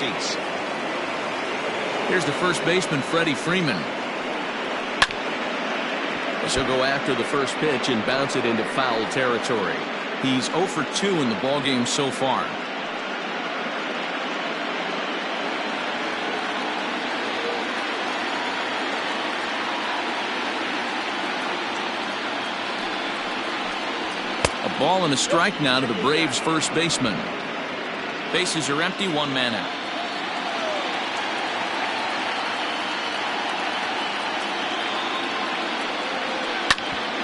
seats. Here's the first baseman, Freddie Freeman. She'll go after the first pitch and bounce it into foul territory. He's 0 for 2 in the ballgame so far. A ball and a strike now to the Braves' first baseman. Bases are empty, 1 man out.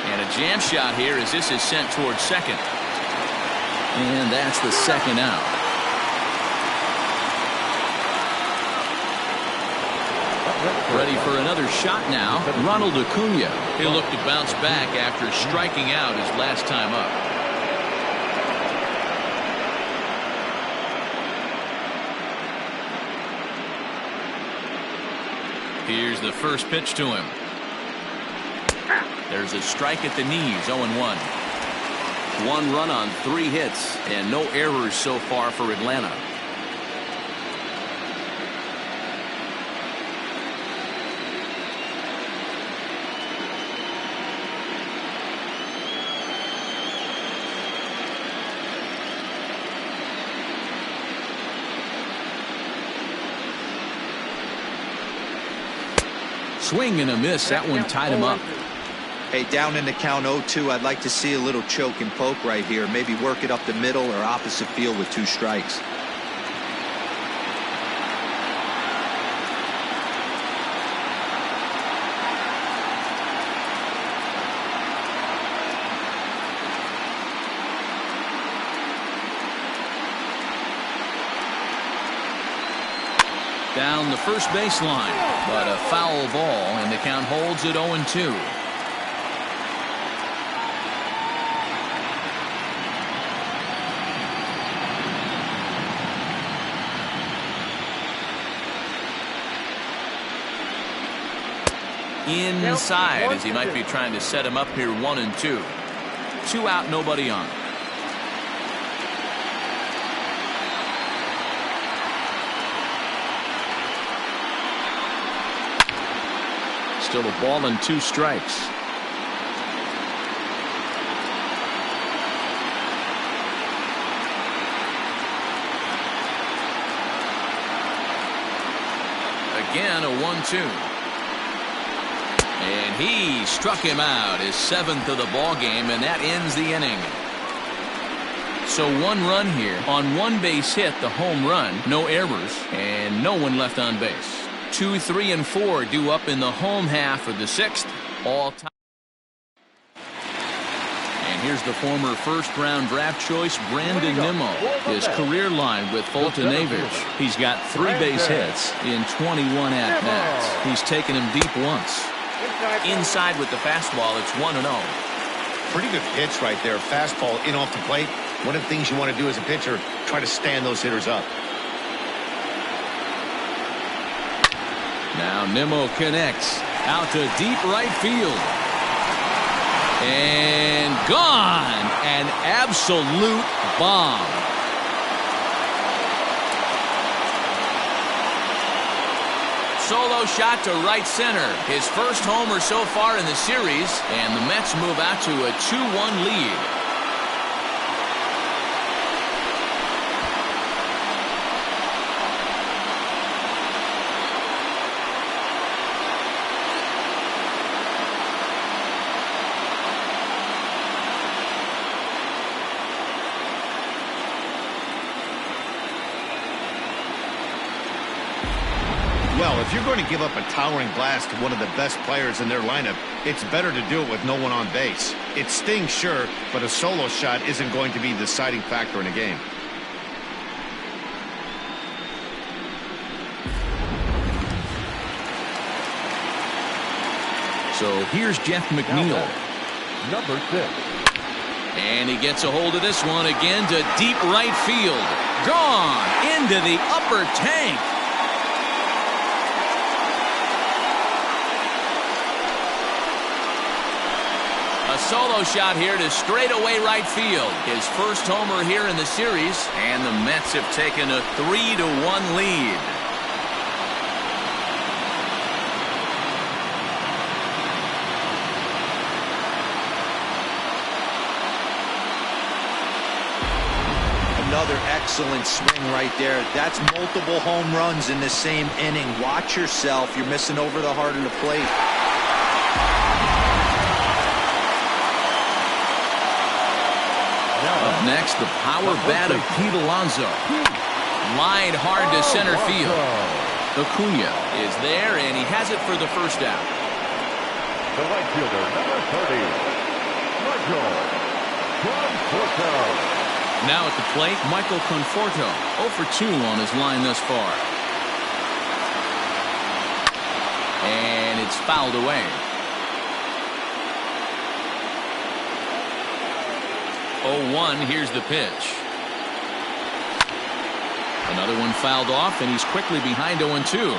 And a jam shot here as this is sent towards second. And that's the second out. Ready for another shot now, Ronald Acuna. He'll look to bounce back after striking out his last time up. Here's the first pitch to him. There's a strike at the knees, 0-1. 1 run on 3 hits and no errors so far for Atlanta. Swing and a miss. That one tied him up. Hey, down in the count 0-2, I'd like to see a little choke and poke right here. Maybe work it up the middle or opposite field with 2 strikes. Down the first baseline, but a foul ball, and the count holds at 0-2. Inside as he might be trying to set him up here, 1-2. 2 out, nobody on. Still a ball and 2 strikes. Again, a 1-2. And he struck him out, his 7th of the ball game, and that ends the inning. So 1 run here on 1 base hit, the home run, no errors, and no one left on base. 2, 3, and 4 due up in the home half of the 6th, all time. And here's the former first-round draft choice, Brandon Nimmo. His career line with Fulton Avich. He's got 3 base hits in 21 at-bats. He's taken him deep once. Inside with the fastball, it's 1-0. Pretty good pitch right there. Fastball in off the plate. One of the things you want to do as a pitcher, try to stand those hitters up. Now Nimmo connects out to deep right field. And gone. An absolute bomb. Solo shot to right center. His first homer so far in the series, and the Mets move out to a 2-1 lead. Well, if you're going to give up a towering blast to one of the best players in their lineup, it's better to do it with no one on base. It stings, sure, but a solo shot isn't going to be the deciding factor in a game. So here's Jeff McNeil. Number 6. And he gets a hold of this one again to deep right field. Gone into the upper tank. A solo shot here to straightaway right field. His first homer here in the series, and the Mets have taken a 3-1 lead. Another excellent swing right there. That's multiple home runs in the same inning. Watch yourself. You're missing over the heart of the plate. Up next, the power bat of Pete Alonso. Lined hard to center field. Acuna is there, and he has it for the first out. The right fielder, number 30, Michael Conforto. Now at the plate, Michael Conforto, 0 for 2 on his line thus far. And it's fouled away. 0-1, here's the pitch. Another one fouled off, and he's quickly behind 0-2.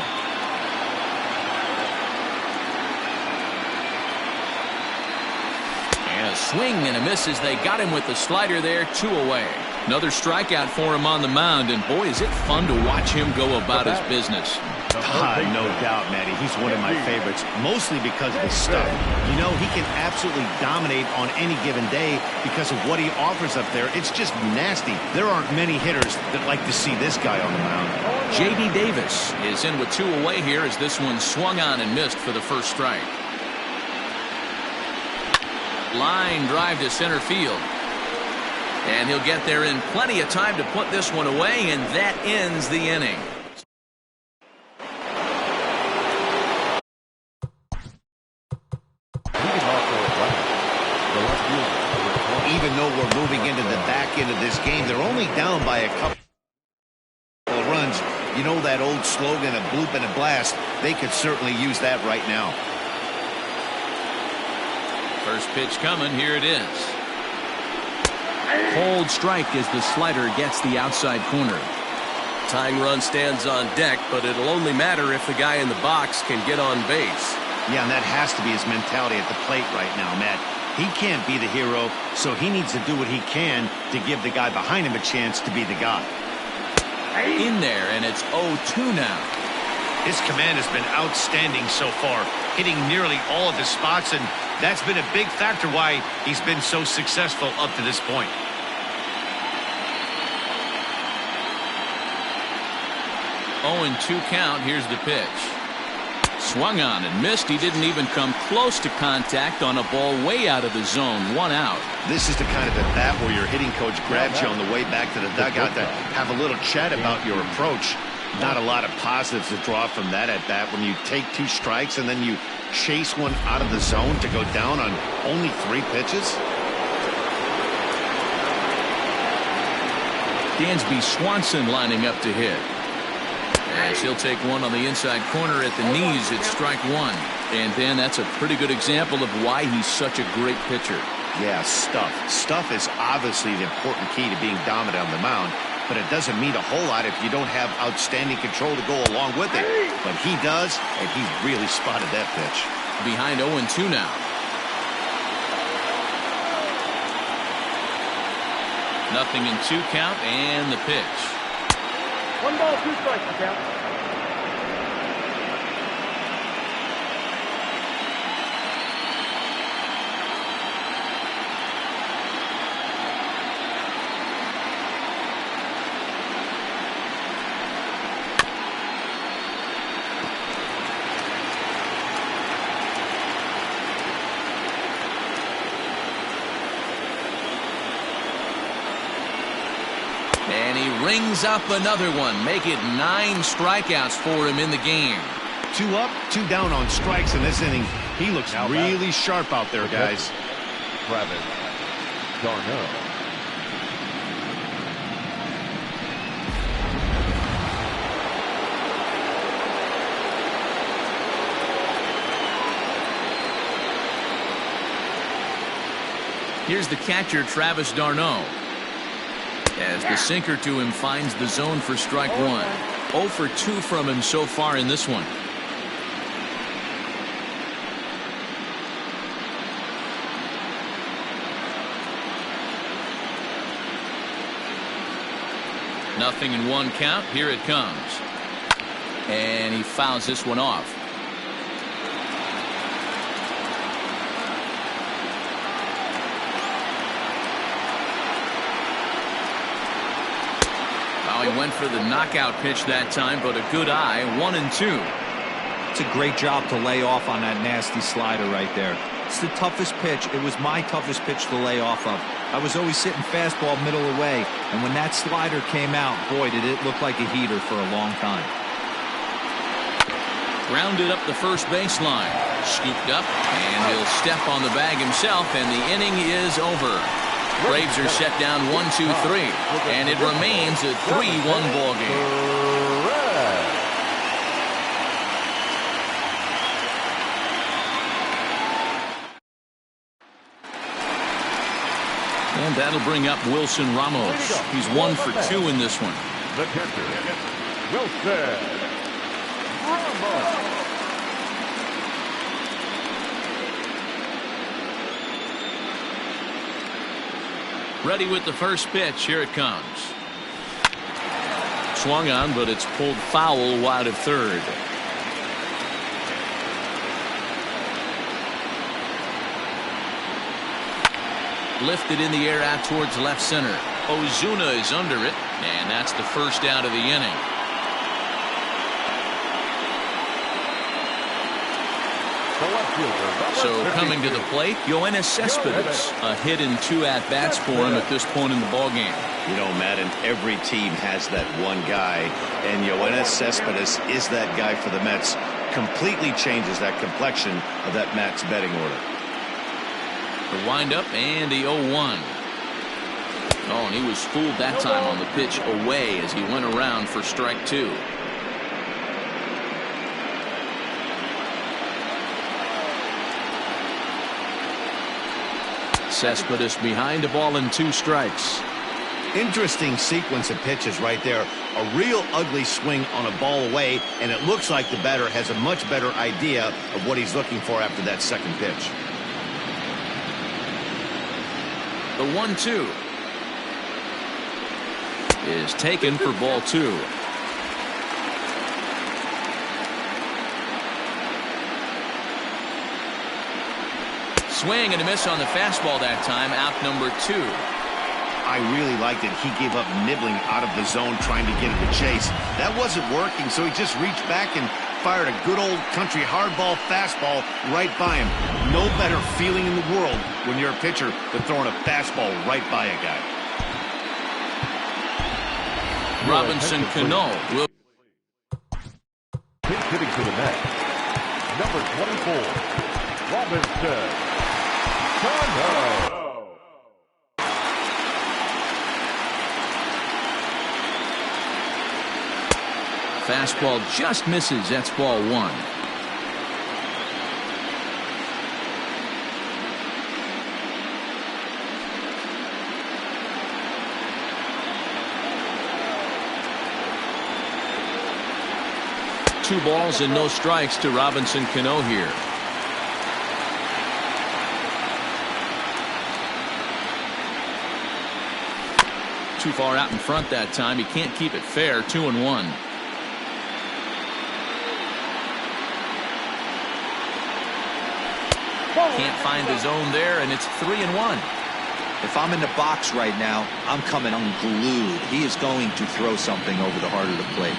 And a swing and a miss as they got him with the slider there, 2 away. Another strikeout for him on the mound, and boy, is it fun to watch him go about his business. No doubt, Matty. He's one of my favorites, mostly because of his stuff. You know, he can absolutely dominate on any given day because of what he offers up there. It's just nasty. There aren't many hitters that like to see this guy on the mound. J.D. Davis is in with 2 away here as this one swung on and missed for the first strike. Line drive to center field. And he'll get there in plenty of time to put this one away, and that ends the inning. Even though we're moving into the back end of this game, they're only down by a couple of runs. You know that old slogan, a bloop and a blast? They could certainly use that right now. First pitch coming. Here it is. Cold strike as the slider gets the outside corner. Tying run stands on deck, but it'll only matter if the guy in the box can get on base. Yeah, and that has to be his mentality at the plate right now, Matt. He can't be the hero, so he needs to do what he can to give the guy behind him a chance to be the guy. In there, and it's 0-2 now. His command has been outstanding so far, hitting nearly all of his spots, and that's been a big factor why he's been so successful up to this point. Oh, and 2 count. Here's the pitch. Swung on and missed. He didn't even come close to contact on a ball way out of the zone. 1 out. This is the kind of at bat where your hitting coach grabs you on the way back to the dugout to have a little chat about your approach. Not a lot of positives to draw from that at bat when you take 2 strikes and then you chase one out of the zone to go down on only 3 pitches. Dansby Swanson lining up to hit. As he'll take one on the inside corner at the knees. It's strike 1. And then that's a pretty good example of why he's such a great pitcher. Yeah, stuff. Stuff is obviously the important key to being dominant on the mound, but it doesn't mean a whole lot if you don't have outstanding control to go along with it. But he does, and he's really spotted that pitch. Behind 0-2 now. Nothing in 2 count, and the pitch. 1 ball, 2 strikes, count. And he rings up another one. Make it 9 strikeouts for him in the game. 2 up, 2 down on strikes in this inning. He looks really sharp out there, guys. Travis d'Arnaud. Here's the catcher, Travis d'Arnaud. As the sinker to him finds the zone for strike 1. 0 for 2 from him so far in this one. Nothing in one count. Here it comes. And he fouls this one off. He went for the knockout pitch that time, but a good eye. 1-2. It's a great job to lay off on that nasty slider right there. It's the toughest pitch. It was my toughest pitch to lay off of. I was always sitting fastball middle away, and when that slider came out, boy, did it look like a heater for a long time. Grounded up the first baseline. Scooped up, and he'll step on the bag himself, and the inning is over. Braves are set down 1-2-3, and it remains a 3-1 ball game. And that'll bring up Wilson Ramos. He's 1 for 2 in this one. The catcher, Wilson Ramos. Ready with the first pitch. Here it comes. Swung on, but it's pulled foul wide of third. Lifted in the air out towards left center. Ozuna is under it, and that's the first out of the inning. So coming to the plate, Yoenis Cespedes. A hit in 2 at-bats for him at this point in the ballgame. You know, Madden, every team has that one guy, and Yoenis Cespedes is that guy for the Mets. Completely changes that complexion of that Mets betting order. The windup and the 0-1. Oh, and he was fooled that time on the pitch away as he went around for strike 2. Cespedes behind a ball and 2 strikes. Interesting sequence of pitches right there. A real ugly swing on a ball away, and it looks like the batter has a much better idea of what he's looking for after that second pitch. The 1-2 is taken for ball 2. Swing and a miss on the fastball that time. Out number 2. I really liked it. He gave up nibbling out of the zone trying to get him to chase. That wasn't working, so he just reached back and fired a good old country hardball fastball right by him. No better feeling in the world when you're a pitcher than throwing a fastball right by a guy. Robinson Cano will hitting to the net. Number 24, Robinson Cano. fastball just misses. That's ball 1. Two balls and no strikes to Robinson Cano here. Too far out in front that time. He can't keep it fair. 2-1. Can't find the zone there, and it's 3-1. If I'm in the box right now, I'm coming unglued. He is going to throw something over the heart of the plate.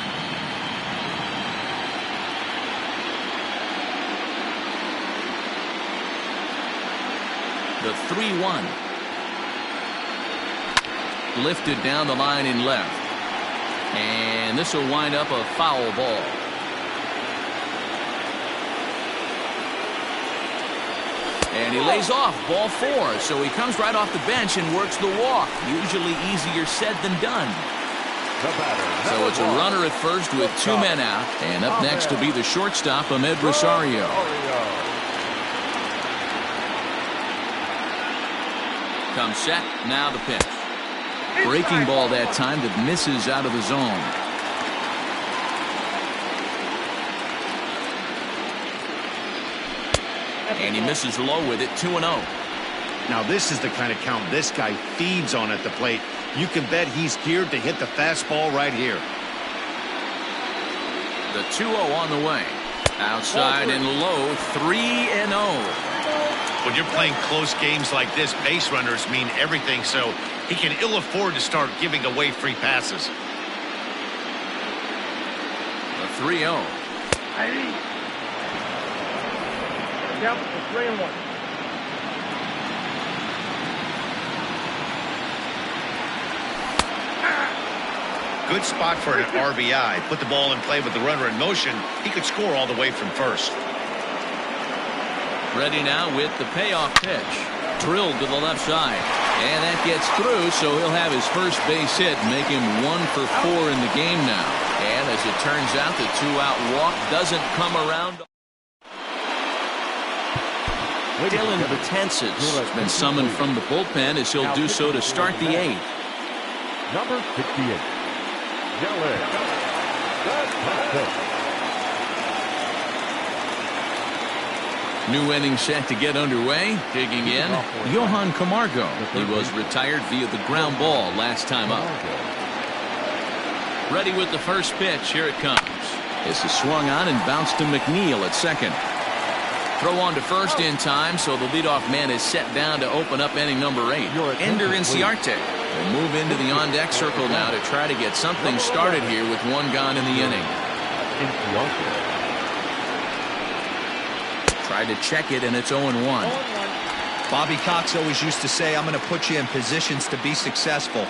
The 3-1. Lifted down the line in left. And this will wind up a foul ball. And he lays off ball 4. So he comes right off the bench and works the walk. Usually easier said than done. So it's a runner at first with 2 men out. And up next to be the shortstop, Ahmed Rosario. Comes set. Now the pitch. Breaking ball that time that misses out of the zone. And he misses low with it. 2-0. Now this is the kind of count this guy feeds on at the plate. You can bet he's geared to hit the fastball right here. The 2-0 on the way. Outside and low, 3-0. When you're playing close games like this, base runners mean everything, so he can ill afford to start giving away free passes. The 3-0. Count for 3-1. Good spot for an RBI. Put the ball in play with the runner in motion. He could score all the way from first. Ready now with the payoff pitch. Drilled to the left side. And that gets through, so he'll have his first base hit, make him 1 for 4 in the game now. And as it turns out, the 2-out walk doesn't come around. Dylan Betances has been summoned from the bullpen as he'll do so to start the 8th. Number 68. New inning set to get underway. Digging in, Johan Camargo. He was retired via the ground ball last time up. Ready with the first pitch. Here it comes. This is swung on and bounced to McNeil at second. Throw on to first in time, so the leadoff man is set down to open up inning number 8. Ender Inciarte will move into the on-deck circle now to try to get something started here with 1 gone in the inning. Tried to check it, and it's 0-1. Bobby Cox always used to say, I'm going to put you in positions to be successful.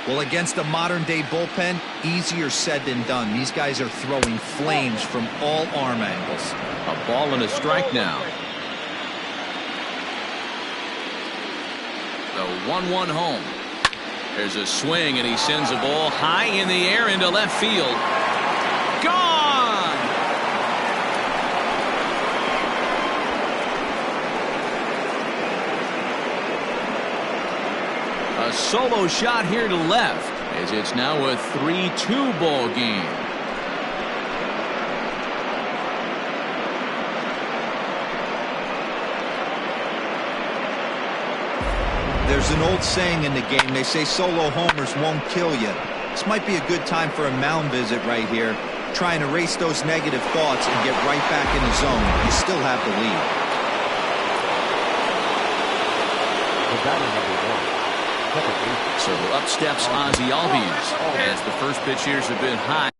Well, against a modern-day bullpen, easier said than done. These guys are throwing flames from all arm angles. A ball and a strike now. The 1-1 home. There's a swing, and he sends a ball high in the air into left field. Gone! A solo shot here to left, as it's now a 3-2 ball game. There's an old saying in the game. They say solo homers won't kill you. This might be a good time for a mound visit right here. Try and erase those negative thoughts and get right back in the zone. You still have the lead. So up steps Ozzie Albies as the first pitch here's a bit high.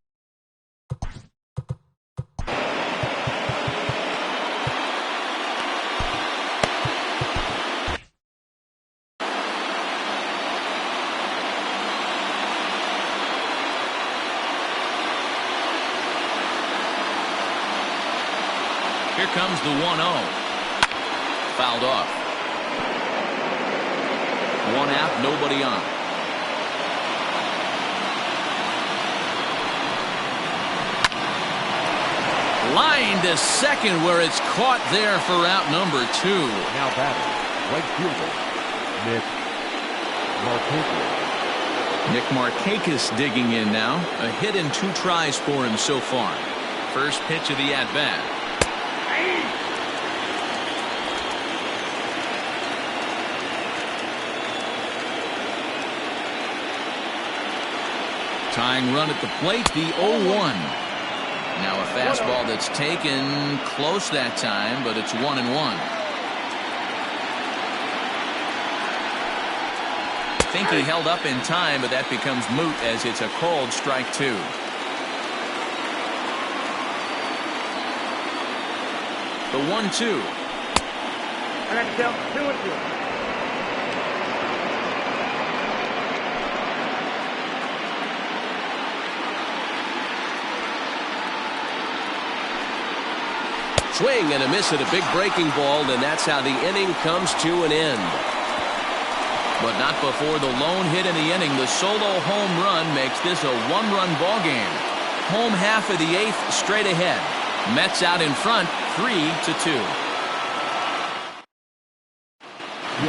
Here comes the 1-0. Fouled off. 1 out, nobody on. Line to second, where it's caught there for out number 2. Now batting, right fielder, Nick Markakis. Nick Markakis digging in now. A hit and 2 tries for him so far. First pitch of the at-bat. Tying run at the plate, the 0-1. Now a fastball that's taken close that time, but it's 1-1. I think he held up in time, but that becomes moot as it's a called strike 2. The 1-2. And that's down 2-2. Swing and a miss at a big breaking ball, and that's how the inning comes to an end. But not before the lone hit in the inning. The solo home run makes this a 1-run ball game. Home half of the 8th straight ahead. Mets out in front, 3-2.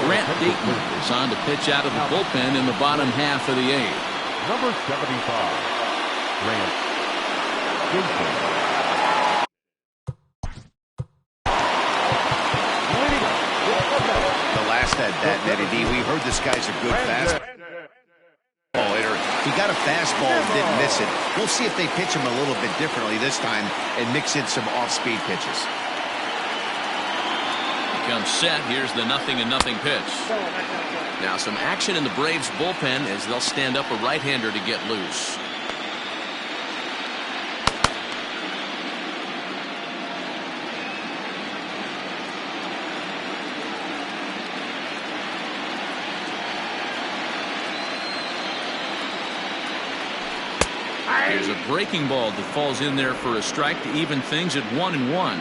Grant Dayton is on to pitch out of the bullpen in the bottom half of the 8th. Number 75, Grant Dayton. The last at bat, Eddie D, we heard this guy's a good fastball. He got a fastball and didn't miss it. We'll see if they pitch him a little bit differently this time and mix in some off-speed pitches. Comes set. Here's the 0-0 pitch. Now some action in the Braves bullpen as they'll stand up a right-hander to get loose. Here's a breaking ball that falls in there for a strike to even things at 1-1.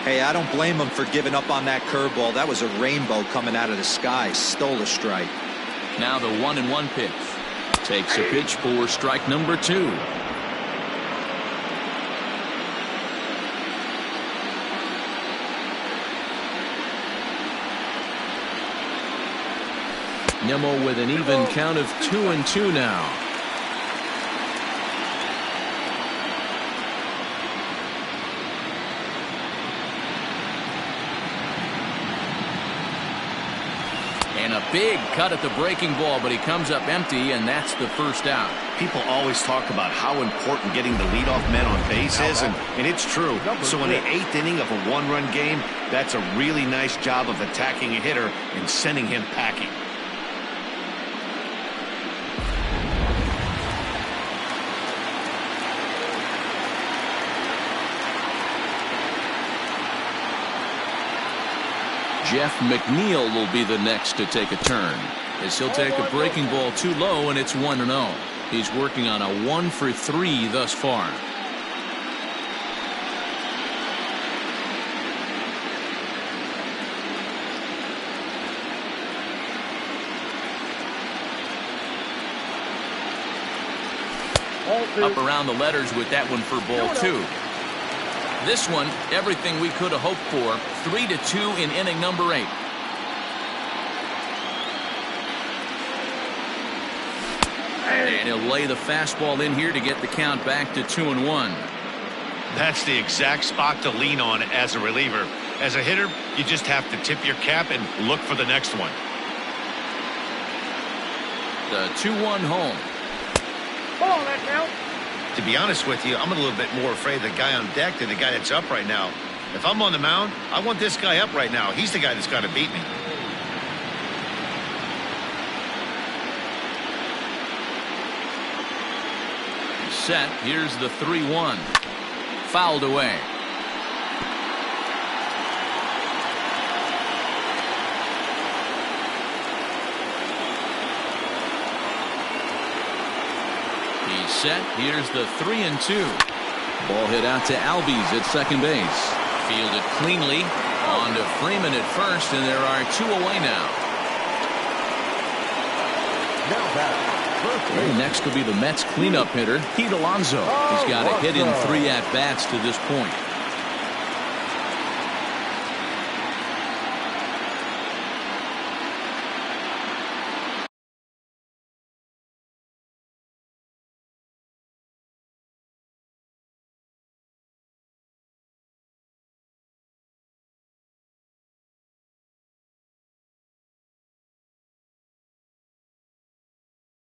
Hey, I don't blame him for giving up on that curveball. That was a rainbow coming out of the sky. Stole a strike. Now the 1-1 pitch. Takes a pitch for strike number 2. Nimmo with an even count of 2-2 now. And a big cut at the breaking ball, but he comes up empty, and that's the first out. People always talk about how important getting the leadoff man on base is, and it's true. So in the 8th inning of a one-run game, that's a really nice job of attacking a hitter and sending him packing. Jeff McNeil will be the next to take a turn, as he'll take a breaking ball too low, and it's 1-0. He's working on a 1-for-3 thus far. Up around the letters with that one for ball 2. This one, everything we could have hoped for. 3-2 in inning number 8. And he'll lay the fastball in here to get the count back to 2-1. That's the exact spot to lean on as a reliever. As a hitter, you just have to tip your cap and look for the next one. The 2-1 home. Ball, that count. To be honest with you, I'm a little bit more afraid of the guy on deck than the guy that's up right now. If I'm on the mound, I want this guy up right now. He's the guy that's got to beat me. Set. Here's the 3-1. Fouled away. He's set. Here's the 3-2. Ball hit out to Albies at second base. Fielded cleanly. On to Freeman at first, and there are 2 away now. Now back. Next will be the Mets cleanup hitter, Pete Alonso. He's got a hit in 3 at-bats to this point.